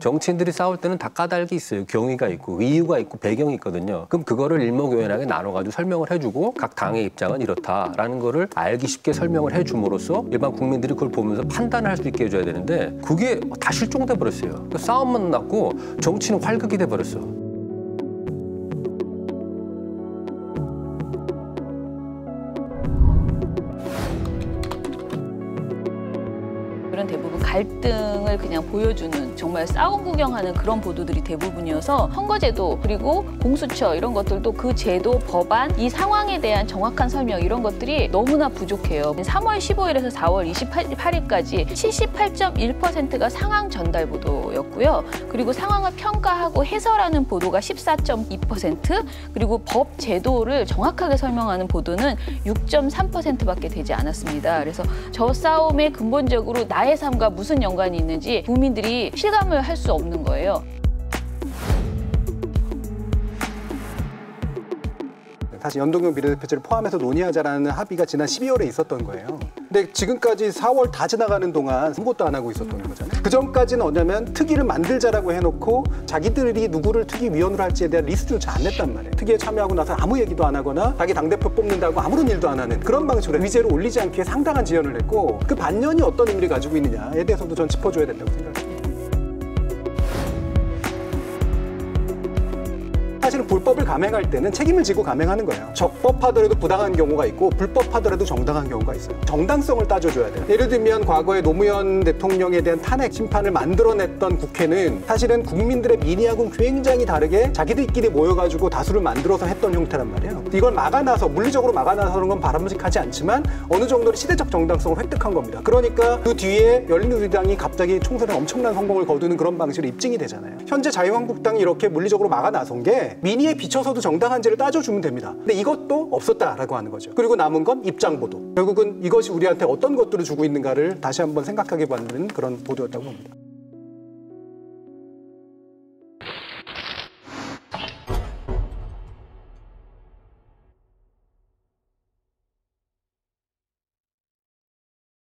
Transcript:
정치인들이 싸울 때는 다 까닭이 있어요. 경위가 있고 이유가 있고 배경이 있거든요. 그럼 그거를 일목요연하게 나눠가지고 설명을 해주고 각 당의 입장은 이렇다라는 거를 알기 쉽게 설명을 해줌으로써 일반 국민들이 그걸 보면서 판단을 할 수 있게 해줘야 되는데 그게 다 실종돼 버렸어요. 그러니까 싸움만 났고 정치는 활극이 돼 버렸어. 대부분 갈등을 그냥 보여주는 정말 싸움 구경하는 그런 보도들이 대부분이어서 선거제도 그리고 공수처 이런 것들도 그 제도, 법안, 이 상황에 대한 정확한 설명 이런 것들이 너무나 부족해요. 3월 15일에서 4월 28일까지 78.1%가 상황 전달 보도였고요. 그리고 상황을 평가하고 해설하는 보도가 14.2%, 그리고 법 제도를 정확하게 설명하는 보도는 6.3%밖에 되지 않았습니다. 그래서 저 싸움에 근본적으로 나의 삶과 무슨 연관이 있는지 국민들이 실감을 할 수 없는 거예요. 사실 연동형 비례대표제를 포함해서 논의하자라는 합의가 지난 12월에 있었던 거예요. 근데 지금까지 4월 다 지나가는 동안 아무것도 안 하고 있었던 거잖아요. 그 전까지는 뭐냐면 특위를 만들자라고 해놓고 자기들이 누구를 특위위원으로 할지에 대한 리스트조차 안 냈단 말이에요. 특위에 참여하고 나서 아무 얘기도 안 하거나 자기 당대표 뽑는다고 아무런 일도 안 하는 그런 방식으로 위제를 올리지 않게 상당한 지연을 했고, 그 반년이 어떤 의미를 가지고 있느냐에 대해서도 전 짚어줘야 된다고 생각해요. 사실은 불법을 감행할 때는 책임을 지고 감행하는 거예요. 적법하더라도 부당한 경우가 있고 불법하더라도 정당한 경우가 있어요. 정당성을 따져줘야 돼요. 예를 들면 과거에 노무현 대통령에 대한 탄핵 심판을 만들어냈던 국회는 사실은 국민들의 민의하고는 굉장히 다르게 자기들끼리 모여가지고 다수를 만들어서 했던 형태란 말이에요. 이걸 막아놔서, 물리적으로 막아놔서는 건 바람직하지 않지만 어느 정도로 시대적 정당성을 획득한 겁니다. 그러니까 그 뒤에 열린우리당이 갑자기 총선에 엄청난 성공을 거두는 그런 방식으로 입증이 되잖아요. 현재 자유한국당이 이렇게 물리적으로 막아나선 게 민의에 비춰서도 정당한지를 따져주면 됩니다. 근데 이것도 없었다라고 하는 거죠. 그리고 남은 건 입장보도. 결국은 이것이 우리한테 어떤 것들을 주고 있는가를 다시 한번 생각하게 만드는 그런 보도였다고 봅니다.